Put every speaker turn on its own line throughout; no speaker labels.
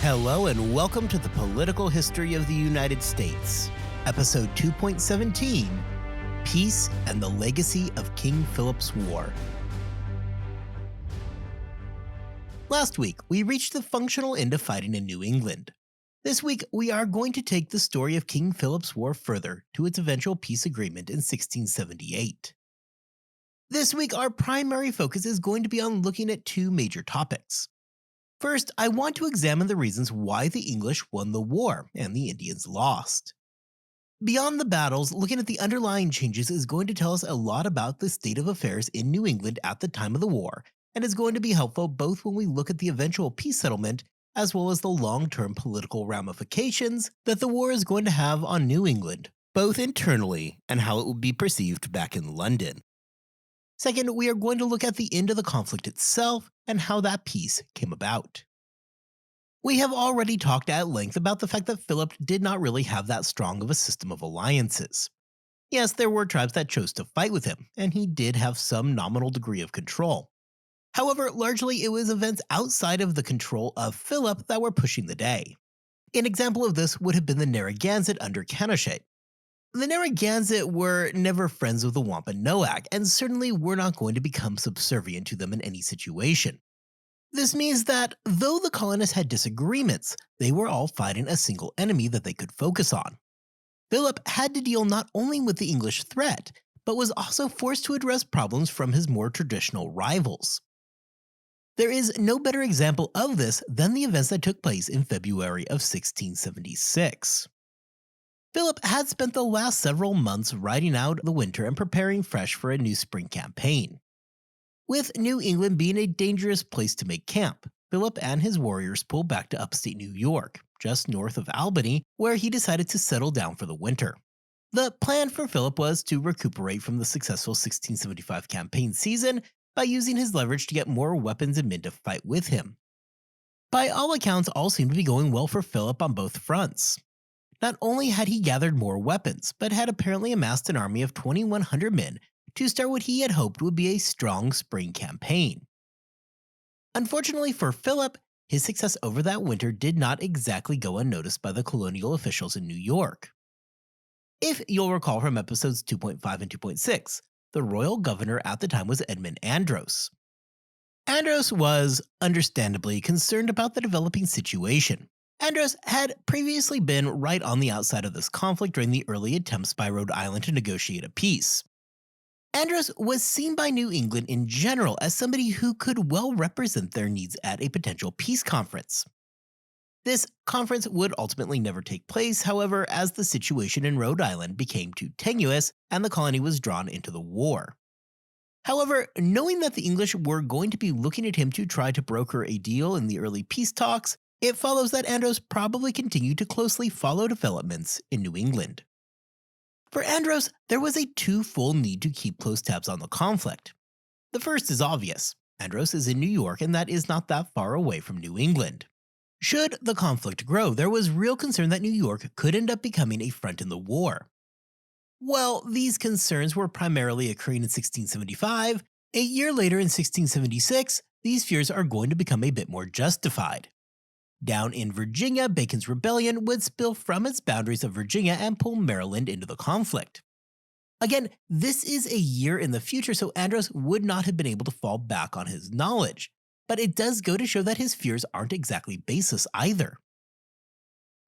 Hello and welcome to the Political History of the United States, Episode 2.17, Peace and the Legacy of King Philip's War. Last week, we reached the functional end of fighting in New England. This week, we are going to take the story of King Philip's War further to its eventual peace agreement in 1678. This week, our primary focus is going to be on looking at two major topics. First, I want to examine the reasons why the English won the war and the Indians lost. Beyond the battles, looking at the underlying changes is going to tell us a lot about the state of affairs in New England at the time of the war, and is going to be helpful both when we look at the eventual peace settlement as well as the long-term political ramifications that the war is going to have on New England, both internally and how it will be perceived back in London. Second, we are going to look at the end of the conflict itself and how that peace came about. We have already talked at length about the fact that Philip did not really have that strong of a system of alliances. Yes, there were tribes that chose to fight with him, and he did have some nominal degree of control. However, largely it was events outside of the control of Philip that were pushing the day. An example of this would have been the Narragansett under Canochet. The Narragansett were never friends with the Wampanoag, and certainly were not going to become subservient to them in any situation. This means that, though the colonists had disagreements, they were all fighting a single enemy that they could focus on. Philip had to deal not only with the English threat, but was also forced to address problems from his more traditional rivals. There is no better example of this than the events that took place in February of 1676. Philip had spent the last several months riding out the winter and preparing fresh for a new spring campaign. With New England being a dangerous place to make camp, Philip and his warriors pulled back to upstate New York, just north of Albany, where he decided to settle down for the winter. The plan for Philip was to recuperate from the successful 1675 campaign season by using his leverage to get more weapons and men to fight with him. By all accounts, all seemed to be going well for Philip on both fronts. Not only had he gathered more weapons, but had apparently amassed an army of 2,100 men to start what he had hoped would be a strong spring campaign. Unfortunately for Philip, his success over that winter did not exactly go unnoticed by the colonial officials in New York. If you'll recall from episodes 2.5 and 2.6, the royal governor at the time was Edmund Andros. Andros was, understandably, concerned about the developing situation. Andros had previously been right on the outside of this conflict during the early attempts by Rhode Island to negotiate a peace. Andros was seen by New England in general as somebody who could well represent their needs at a potential peace conference. This conference would ultimately never take place, however, as the situation in Rhode Island became too tenuous and the colony was drawn into the war. However, knowing that the English were going to be looking at him to try to broker a deal in the early peace talks, it follows that Andros probably continued to closely follow developments in New England. For Andros, there was a twofold need to keep close tabs on the conflict. The first is obvious. Andros is in New York, and that is not that far away from New England. Should the conflict grow, there was real concern that New York could end up becoming a front in the war. While these concerns were primarily occurring in 1675, a year later in 1676, these fears are going to become a bit more justified. Down in Virginia, Bacon's rebellion would spill from its boundaries of Virginia and pull Maryland into the conflict. Again, this is a year in the future, so Andros would not have been able to fall back on his knowledge, but it does go to show that his fears aren't exactly baseless either.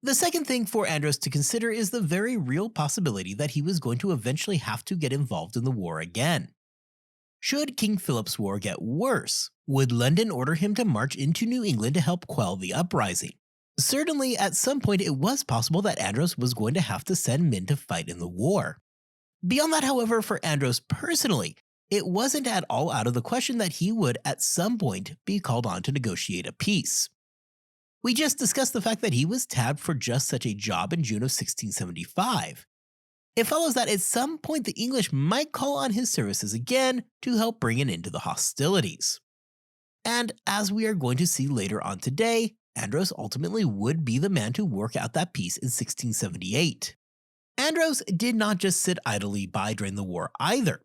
The second thing for Andros to consider is the very real possibility that he was going to eventually have to get involved in the war again. Should King Philip's War get worse, would London order him to march into New England to help quell the uprising? Certainly, at some point it was possible that Andros was going to have to send men to fight in the war. Beyond that, however, for Andros personally, it wasn't at all out of the question that he would at some point be called on to negotiate a peace. We just discussed the fact that he was tabbed for just such a job in June of 1675. It follows that at some point the English might call on his services again to help bring an end to the hostilities. And as we are going to see later on today, Andros ultimately would be the man to work out that peace in 1678. Andros did not just sit idly by during the war either.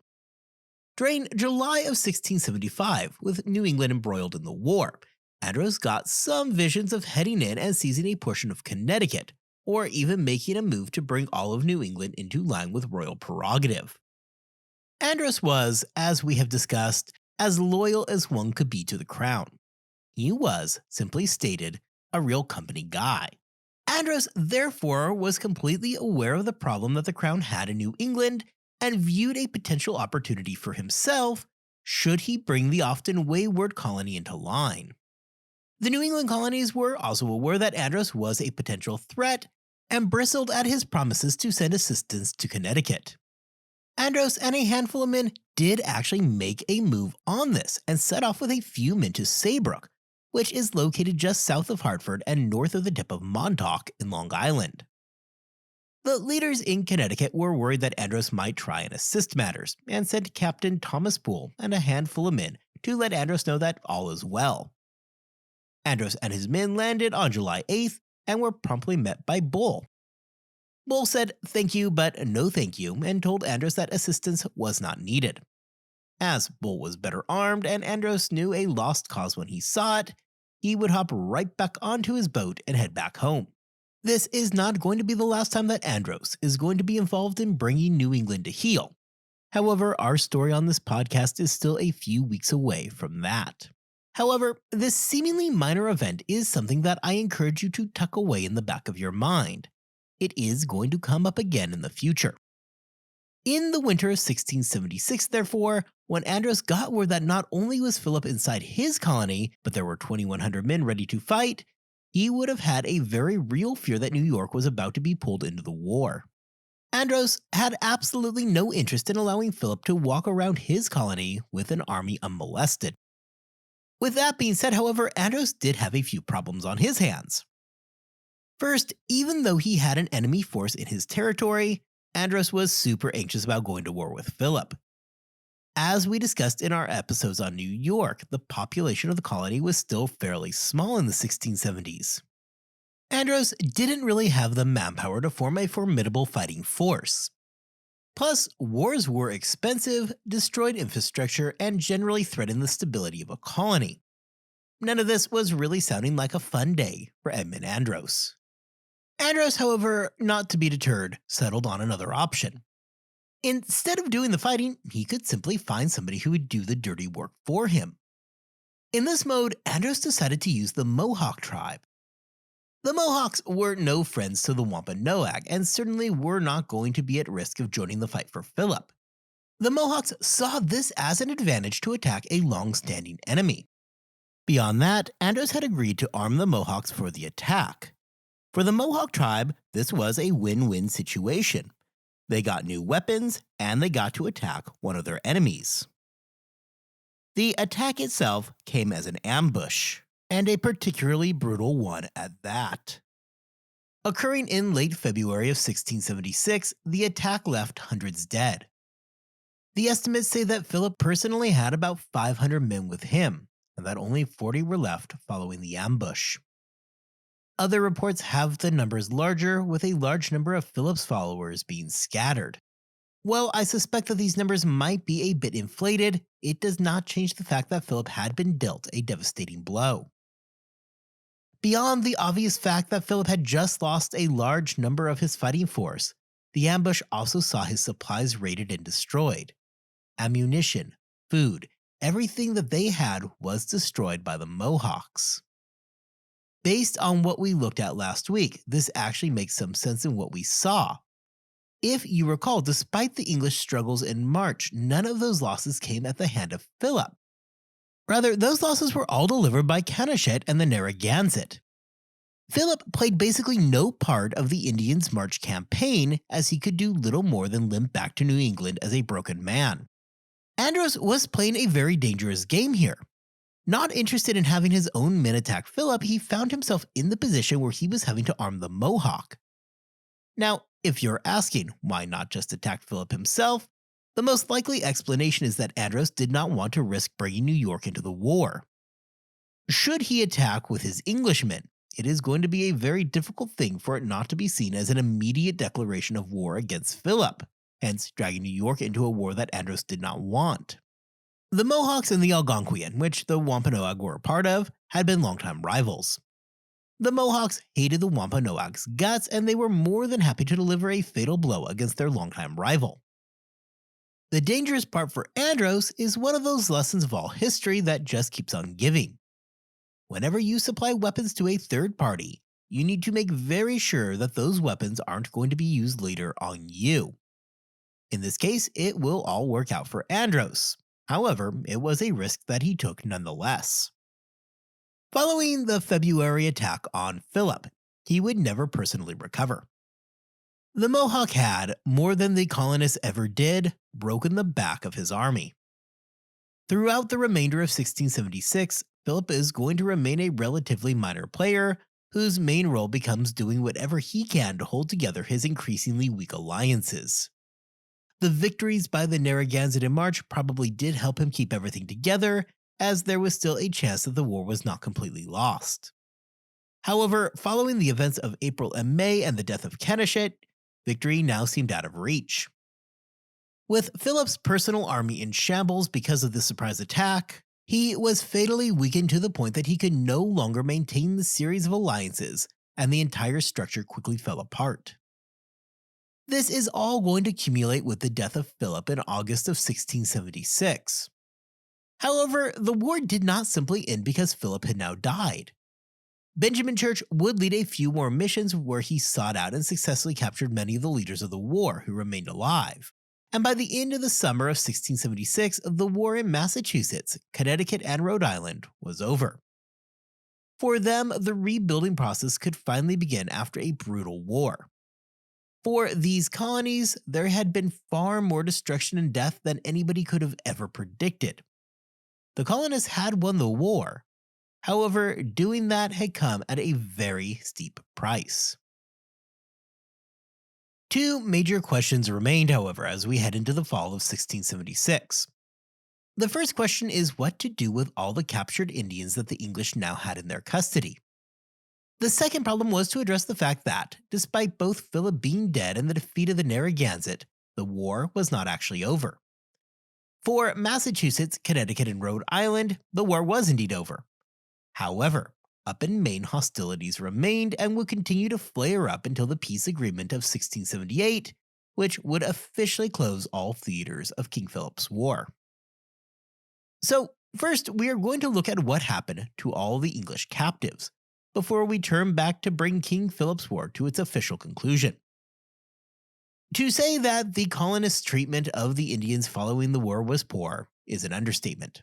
During July of 1675, with New England embroiled in the war, Andros got some visions of heading in and seizing a portion of Connecticut, or even making a move to bring all of New England into line with royal prerogative. Andros was, as we have discussed, as loyal as one could be to the crown. He was, simply stated, a real company guy. Andros, therefore, was completely aware of the problem that the crown had in New England and viewed a potential opportunity for himself should he bring the often wayward colony into line. The New England colonies were also aware that Andros was a potential threat and bristled at his promises to send assistance to Connecticut. Andros and a handful of men did actually make a move on this and set off with a few men to Saybrook, which is located just south of Hartford and north of the tip of Montauk in Long Island. The leaders in Connecticut were worried that Andros might try and assist matters and sent Captain Thomas Poole and a handful of men to let Andros know that all is well. Andros and his men landed on July 8th and were promptly met by Bull. Bull said thank you but no thank you and told Andros that assistance was not needed. As Bull was better armed and Andros knew a lost cause when he saw it, he would hop right back onto his boat and head back home. This is not going to be the last time that Andros is going to be involved in bringing New England to heel. However, our story on this podcast is still a few weeks away from that. However, this seemingly minor event is something that I encourage you to tuck away in the back of your mind. It is going to come up again in the future. In the winter of 1676, therefore, when Andros got word that not only was Philip inside his colony, but there were 2,100 men ready to fight, he would have had a very real fear that New York was about to be pulled into the war. Andros had absolutely no interest in allowing Philip to walk around his colony with an army unmolested. With that being said, however, Andros did have a few problems on his hands. First, even though he had an enemy force in his territory, Andros was super anxious about going to war with Philip. As we discussed in our episodes on New York, the population of the colony was still fairly small in the 1670s. Andros didn't really have the manpower to form a formidable fighting force. Plus, wars were expensive, destroyed infrastructure, and generally threatened the stability of a colony. None of this was really sounding like a fun day for Edmund Andros. Andros, however, not to be deterred, settled on another option. Instead of doing the fighting, he could simply find somebody who would do the dirty work for him. In this mode, Andros decided to use the Mohawk tribe. The Mohawks were no friends to the Wampanoag and certainly were not going to be at risk of joining the fight for Philip. The Mohawks saw this as an advantage to attack a long-standing enemy. Beyond that, Andros had agreed to arm the Mohawks for the attack. For the Mohawk tribe, this was a win-win situation. They got new weapons, and they got to attack one of their enemies. The attack itself came as an ambush, and a particularly brutal one at that. Occurring in late February of 1676, the attack left hundreds dead. The estimates say that Philip personally had about 500 men with him, and that only 40 were left following the ambush. Other reports have the numbers larger, with a large number of Philip's followers being scattered. While I suspect that these numbers might be a bit inflated, it does not change the fact that Philip had been dealt a devastating blow. Beyond the obvious fact that Philip had just lost a large number of his fighting force, the ambush also saw his supplies raided and destroyed. Ammunition, food, everything that they had was destroyed by the Mohawks. Based on what we looked at last week, this actually makes some sense in what we saw. If you recall, despite the English struggles in March, none of those losses came at the hand of Philip. Rather, those losses were all delivered by Canuchet and the Narragansett. Philip played basically no part of the Indians' March campaign, as he could do little more than limp back to New England as a broken man. Andros was playing a very dangerous game here. Not interested in having his own men attack Philip, he found himself in the position where he was having to arm the Mohawk. Now, if you're asking why not just attack Philip himself, the most likely explanation is that Andros did not want to risk bringing New York into the war. Should he attack with his Englishmen, it is going to be a very difficult thing for it not to be seen as an immediate declaration of war against Philip, hence dragging New York into a war that Andros did not want. The Mohawks and the Algonquian, which the Wampanoag were a part of, had been longtime rivals. The Mohawks hated the Wampanoags' guts, and they were more than happy to deliver a fatal blow against their longtime rival. The dangerous part for Andros is one of those lessons of all history that just keeps on giving. Whenever you supply weapons to a third party, you need to make very sure that those weapons aren't going to be used later on you. In this case, it will all work out for Andros. However, it was a risk that he took nonetheless. Following the February attack on Philip, he would never personally recover. The Mohawk had, more than the colonists ever did, broken the back of his army. Throughout the remainder of 1676, Philip is going to remain a relatively minor player, whose main role becomes doing whatever he can to hold together his increasingly weak alliances. The victories by the Narragansett in March probably did help him keep everything together, as there was still a chance that the war was not completely lost. However, following the events of April and May and the death of Kennishet, victory now seemed out of reach. With Philip's personal army in shambles because of the surprise attack, he was fatally weakened to the point that he could no longer maintain the series of alliances, and the entire structure quickly fell apart. This is all going to accumulate with the death of Philip in August of 1676. However, the war did not simply end because Philip had now died. Benjamin Church would lead a few more missions where he sought out and successfully captured many of the leaders of the war who remained alive. And by the end of the summer of 1676, the war in Massachusetts, Connecticut, and Rhode Island was over. For them, the rebuilding process could finally begin after a brutal war. For these colonies, there had been far more destruction and death than anybody could have ever predicted. The colonists had won the war. However, doing that had come at a very steep price. Two major questions remained, however, as we head into the fall of 1676. The first question is what to do with all the captured Indians that the English now had in their custody. The second problem was to address the fact that, despite both Philip being dead and the defeat of the Narragansett, the war was not actually over. For Massachusetts, Connecticut, and Rhode Island, the war was indeed over. However, up in Maine, hostilities remained and would continue to flare up until the peace agreement of 1678, which would officially close all theaters of King Philip's War. So, first, we are going to look at what happened to all the English captives, before we turn back to bring King Philip's War to its official conclusion. To say that the colonists' treatment of the Indians following the war was poor is an understatement.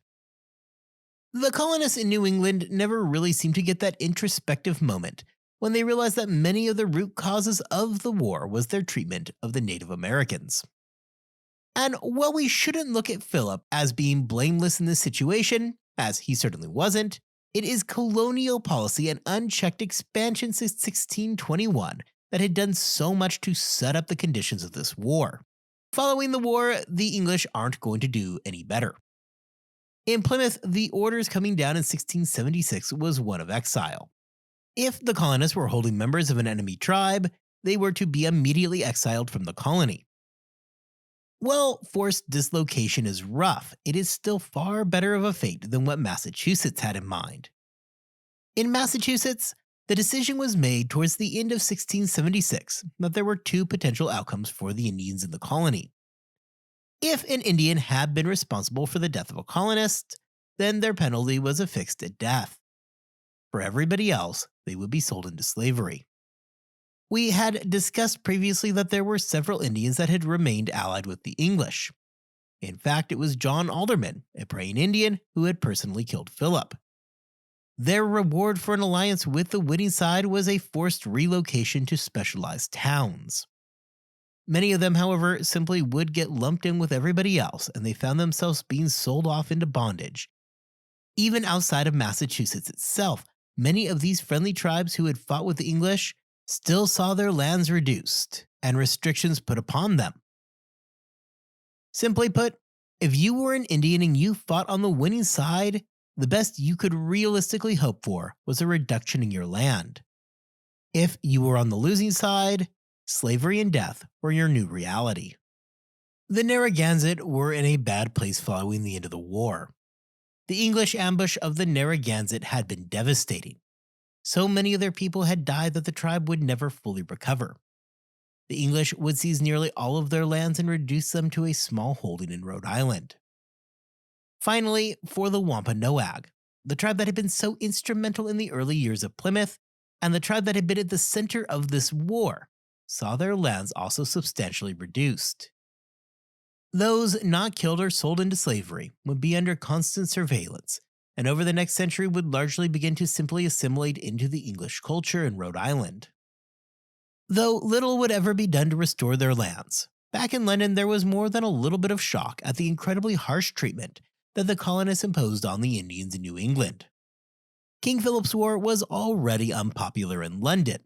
The colonists in New England never really seemed to get that introspective moment when they realized that many of the root causes of the war was their treatment of the Native Americans. And while we shouldn't look at Philip as being blameless in this situation, as he certainly wasn't, it is colonial policy and unchecked expansion since 1621 that had done so much to set up the conditions of this war. Following the war, the English aren't going to do any better. In Plymouth, the orders coming down in 1676 was one of exile. If the colonists were holding members of an enemy tribe, they were to be immediately exiled from the colony. While forced dislocation is rough, it is still far better of a fate than what Massachusetts had in mind. In Massachusetts, the decision was made towards the end of 1676 that there were two potential outcomes for the Indians in the colony. If an Indian had been responsible for the death of a colonist, then their penalty was affixed at death. For everybody else, they would be sold into slavery. We had discussed previously that there were several Indians that had remained allied with the English. In fact, it was John Alderman, a praying Indian, who had personally killed Philip. Their reward for an alliance with the winning side was a forced relocation to specialized towns. Many of them, however, simply would get lumped in with everybody else, and they found themselves being sold off into bondage. Even outside of Massachusetts itself, many of these friendly tribes who had fought with the English still saw their lands reduced and restrictions put upon them. Simply put, if you were an Indian and you fought on the winning side, the best you could realistically hope for was a reduction in your land. If you were on the losing side, slavery and death were your new reality. The Narragansett were in a bad place following the end of the war. The English ambush of the Narragansett had been devastating. So many of their people had died that the tribe would never fully recover. The English would seize nearly all of their lands and reduce them to a small holding in Rhode Island. Finally, for the Wampanoag, the tribe that had been so instrumental in the early years of Plymouth, and the tribe that had been at the center of this war, saw their lands also substantially reduced. Those not killed or sold into slavery would be under constant surveillance, and over the next century would largely begin to simply assimilate into the English culture in Rhode Island. Though little would ever be done to restore their lands, back in London there was more than a little bit of shock at the incredibly harsh treatment that the colonists imposed on the Indians in New England. King Philip's War was already unpopular in London.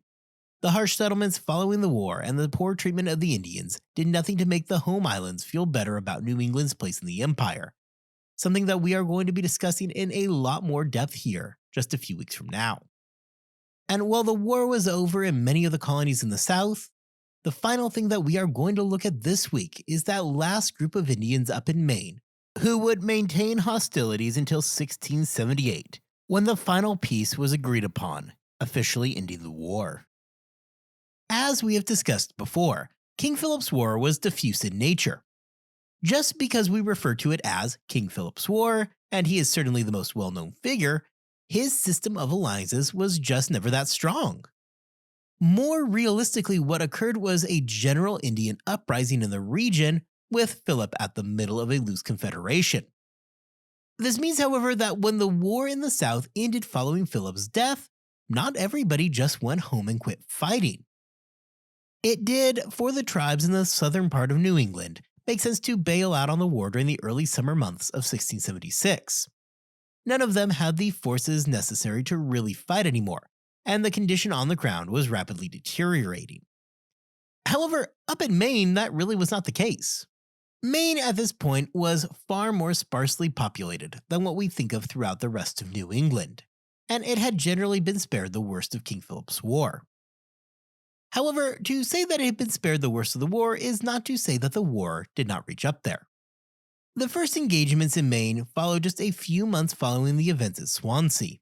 The harsh settlements following the war and the poor treatment of the Indians did nothing to make the home islands feel better about New England's place in the empire, something that we are going to be discussing in a lot more depth here just a few weeks from now. And while the war was over in many of the colonies in the South, the final thing that we are going to look at this week is that last group of Indians up in Maine who would maintain hostilities until 1678, when the final peace was agreed upon, officially ending the war. As we have discussed before, King Philip's War was diffuse in nature. Just because we refer to it as King Philip's War, and he is certainly the most well-known figure, his system of alliances was just never that strong. More realistically, what occurred was a general Indian uprising in the region, with Philip at the middle of a loose confederation. This means, however, that when the war in the South ended following Philip's death, not everybody just went home and quit fighting. It did, for the tribes in the southern part of New England, make sense to bail out on the war during the early summer months of 1676. None of them had the forces necessary to really fight anymore, and the condition on the ground was rapidly deteriorating. However, up in Maine, that really was not the case. Maine at this point was far more sparsely populated than what we think of throughout the rest of New England, and it had generally been spared the worst of King Philip's War. However, to say that it had been spared the worst of the war is not to say that the war did not reach up there. The first engagements in Maine followed just a few months following the events at Swansea.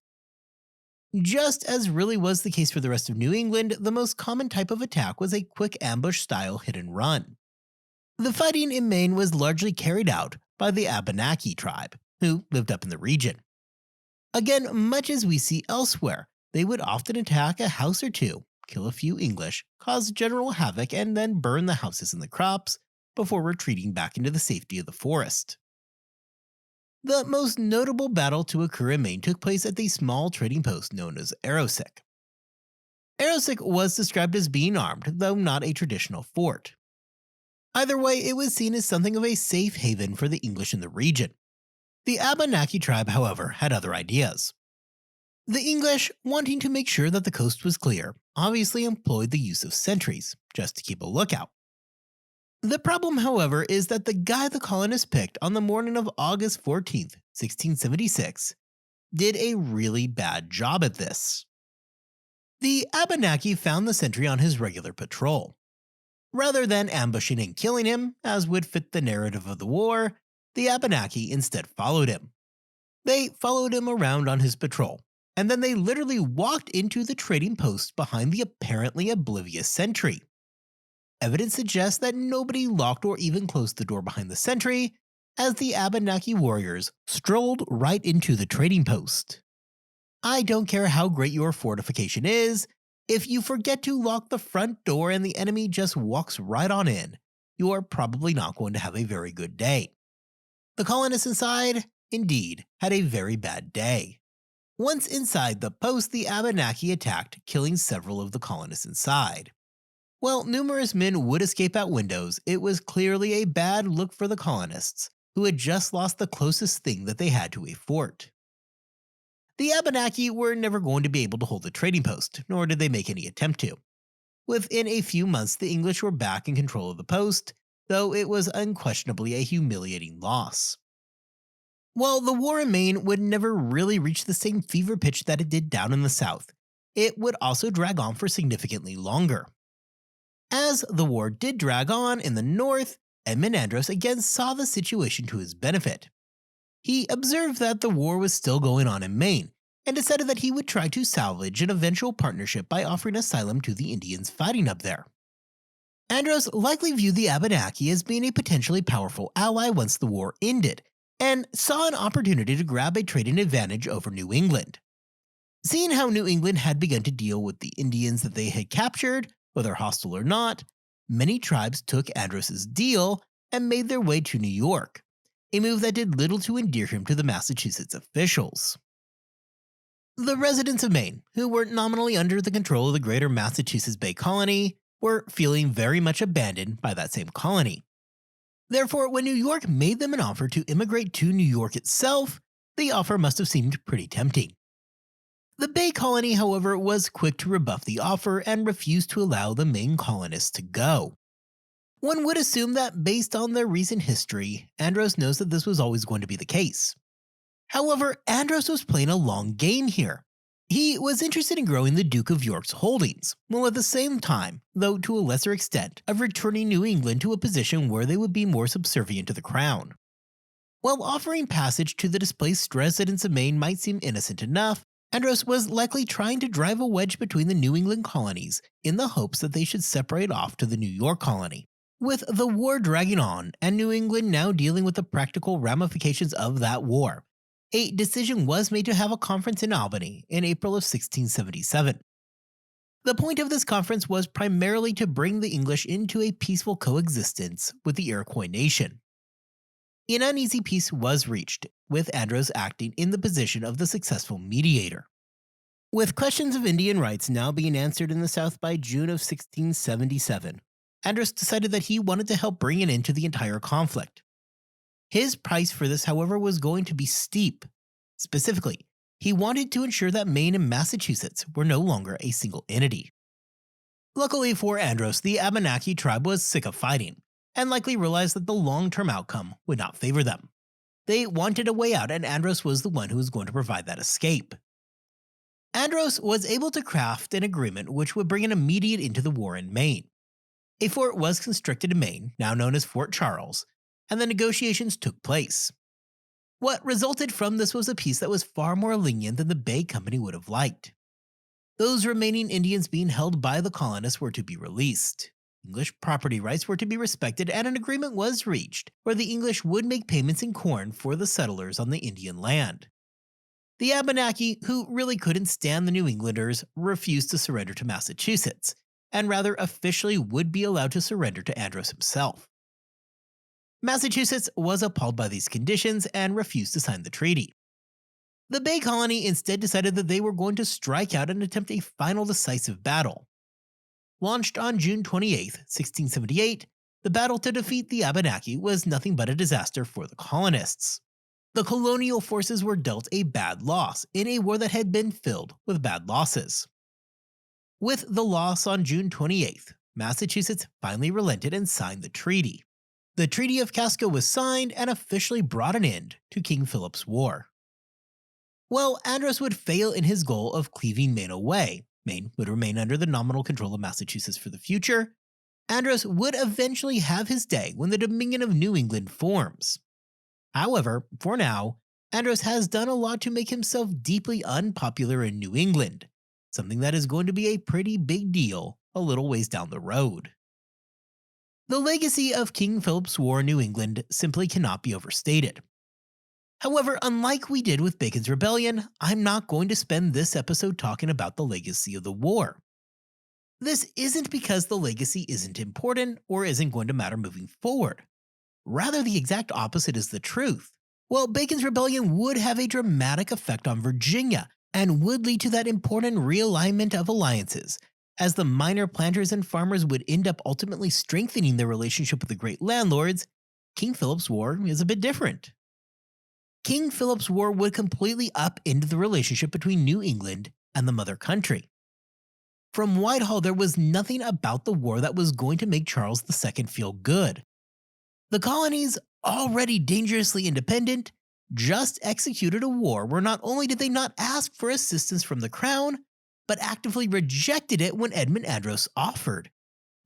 Just as really was the case for the rest of New England, the most common type of attack was a quick ambush-style hit-and-run. The fighting in Maine was largely carried out by the Abenaki tribe, who lived up in the region. Again, much as we see elsewhere, they would often attack a house or two, kill a few English, cause general havoc, and then burn the houses and the crops before retreating back into the safety of the forest. The most notable battle to occur in Maine took place at the small trading post known as Aroostook. Aroostook was described as being armed, though not a traditional fort. Either way, it was seen as something of a safe haven for the English in the region. The Abenaki tribe, however, had other ideas. The English, wanting to make sure that the coast was clear, obviously employed the use of sentries, just to keep a lookout. The problem, however, is that the guy the colonists picked on the morning of August 14th, 1676, did a really bad job at this. The Abenaki found the sentry on his regular patrol. Rather than ambushing and killing him, as would fit the narrative of the war, the Abenaki instead followed him. They followed him around on his patrol, and then they literally walked into the trading post behind the apparently oblivious sentry. Evidence suggests that nobody locked or even closed the door behind the sentry, as the Abenaki warriors strolled right into the trading post. I don't care how great your fortification is, if you forget to lock the front door and the enemy just walks right on in, you are probably not going to have a very good day. The colonists inside, indeed, had a very bad day. Once inside the post, the Abenaki attacked, killing several of the colonists inside. While numerous men would escape out windows, it was clearly a bad look for the colonists, who had just lost the closest thing that they had to a fort. The Abenaki were never going to be able to hold the trading post, nor did they make any attempt to. Within a few months, the English were back in control of the post, though it was unquestionably a humiliating loss. While the war in Maine would never really reach the same fever pitch that it did down in the South, it would also drag on for significantly longer. As the war did drag on in the North, Edmund Andros again saw the situation to his benefit. He observed that the war was still going on in Maine and decided that he would try to salvage an eventual partnership by offering asylum to the Indians fighting up there. Andros likely viewed the Abenaki as being a potentially powerful ally once the war ended, and saw an opportunity to grab a trading advantage over New England. Seeing how New England had begun to deal with the Indians that they had captured, whether hostile or not, many tribes took Andros's deal and made their way to New York, a move that did little to endear him to the Massachusetts officials. The residents of Maine, who were nominally under the control of the greater Massachusetts Bay Colony, were feeling very much abandoned by that same colony. Therefore, when New York made them an offer to immigrate to New York itself, the offer must have seemed pretty tempting. The Bay Colony, however, was quick to rebuff the offer and refused to allow the Maine colonists to go. One would assume that based on their recent history, Andros knows that this was always going to be the case. However, Andros was playing a long game here. He was interested in growing the Duke of York's holdings, while at the same time, though to a lesser extent, of returning New England to a position where they would be more subservient to the crown. While offering passage to the displaced residents of Maine might seem innocent enough, Andros was likely trying to drive a wedge between the New England colonies in the hopes that they should separate off to the New York colony. With the war dragging on and New England now dealing with the practical ramifications of that war, a decision was made to have a conference in Albany in April of 1677. The point of this conference was primarily to bring the English into a peaceful coexistence with the Iroquois nation. An uneasy peace was reached, with Andros acting in the position of the successful mediator. With questions of Indian rights now being answered in the South by June of 1677, Andros decided that he wanted to help bring an end to the entire conflict. His price for this, however, was going to be steep. Specifically, he wanted to ensure that Maine and Massachusetts were no longer a single entity. Luckily for Andros, the Abenaki tribe was sick of fighting, and likely realized that the long-term outcome would not favor them. They wanted a way out, and Andros was the one who was going to provide that escape. Andros was able to craft an agreement which would bring an immediate end to the war in Maine. A fort was constructed in Maine, now known as Fort Charles, and the negotiations took place. What resulted from this was a peace that was far more lenient than the Bay Company would have liked. Those remaining Indians being held by the colonists were to be released. English property rights were to be respected, and an agreement was reached where the English would make payments in corn for the settlers on the Indian land. The Abenaki, who really couldn't stand the New Englanders, refused to surrender to Massachusetts, and rather officially would be allowed to surrender to Andros himself. Massachusetts was appalled by these conditions and refused to sign the treaty. The Bay Colony instead decided that they were going to strike out and attempt a final decisive battle. Launched on June 28, 1678, the battle to defeat the Abenaki was nothing but a disaster for the colonists. The colonial forces were dealt a bad loss in a war that had been filled with bad losses. With the loss on June 28th, Massachusetts finally relented and signed the treaty. The Treaty of Casco was signed and officially brought an end to King Philip's War. While Andros would fail in his goal of cleaving Maine away, Maine would remain under the nominal control of Massachusetts for the future, Andros would eventually have his day when the Dominion of New England forms. However, for now, Andros has done a lot to make himself deeply unpopular in New England, something that is going to be a pretty big deal a little ways down the road. The legacy of King Philip's War in New England simply cannot be overstated. However, unlike we did with Bacon's Rebellion, I'm not going to spend this episode talking about the legacy of the war. This isn't because the legacy isn't important or isn't going to matter moving forward. Rather, the exact opposite is the truth. While Bacon's Rebellion would have a dramatic effect on Virginia and would lead to that important realignment of alliances, as the minor planters and farmers would end up ultimately strengthening their relationship with the great landlords, King Philip's War is a bit different. King Philip's War would completely upend the relationship between New England and the mother country. From Whitehall, there was nothing about the war that was going to make Charles II feel good. The colonies, already dangerously independent, just executed a war where not only did they not ask for assistance from the crown, but actively rejected it when Edmund Andros offered.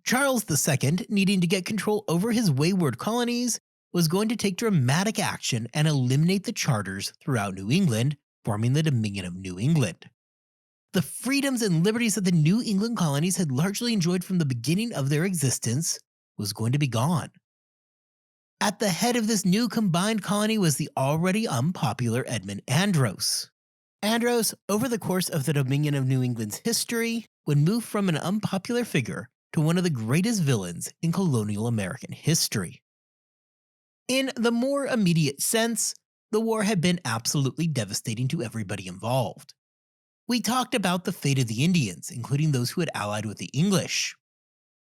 Charles II, needing to get control over his wayward colonies, was going to take dramatic action and eliminate the charters throughout New England, forming the Dominion of New England. The freedoms and liberties that the New England colonies had largely enjoyed from the beginning of their existence was going to be gone. At the head of this new combined colony was the already unpopular Edmund Andros. Andros, over the course of the Dominion of New England's history, would move from an unpopular figure to one of the greatest villains in colonial American history. In the more immediate sense, the war had been absolutely devastating to everybody involved. We talked about the fate of the Indians, including those who had allied with the English.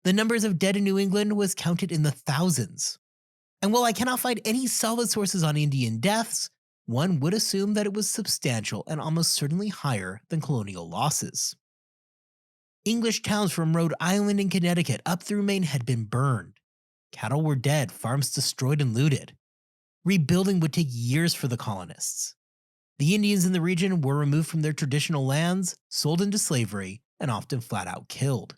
The numbers of dead in New England was counted in the thousands. And while I cannot find any solid sources on Indian deaths, one would assume that it was substantial and almost certainly higher than colonial losses. English towns from Rhode Island and Connecticut up through Maine had been burned. Cattle were dead, farms destroyed and looted. Rebuilding would take years for the colonists. The Indians in the region were removed from their traditional lands, sold into slavery, and often flat out killed.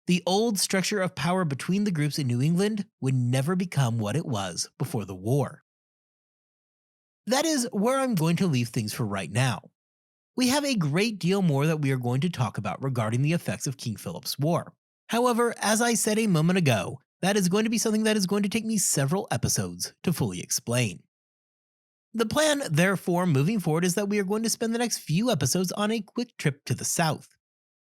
The old structure of power between the groups in New England would never become what it was before the war. That is where I'm going to leave things for right now. We have a great deal more that we are going to talk about regarding the effects of King Philip's War. However, as I said a moment ago, that is going to be something that is going to take me several episodes to fully explain. The plan, therefore, moving forward is that we are going to spend the next few episodes on a quick trip to the South.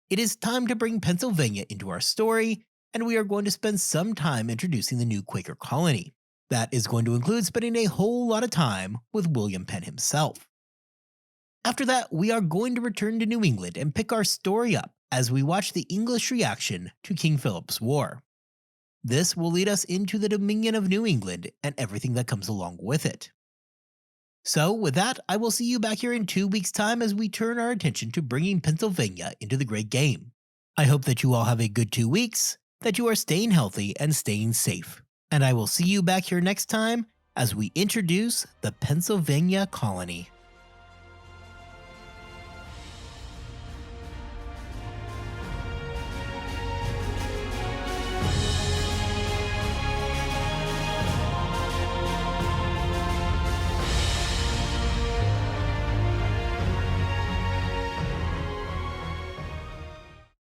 It is time to bring Pennsylvania into our story, and we are going to spend some time introducing the new Quaker colony. That is going to include spending a whole lot of time with William Penn himself. After that, we are going to return to New England and pick our story up as we watch the English reaction to King Philip's War. This will lead us into the Dominion of New England and everything that comes along with it. So with that, I will see you back here in 2 weeks' time as we turn our attention to bringing Pennsylvania into the great game. I hope that you all have a good 2 weeks, that you are staying healthy and staying safe. And I will see you back here next time as we introduce the Pennsylvania colony.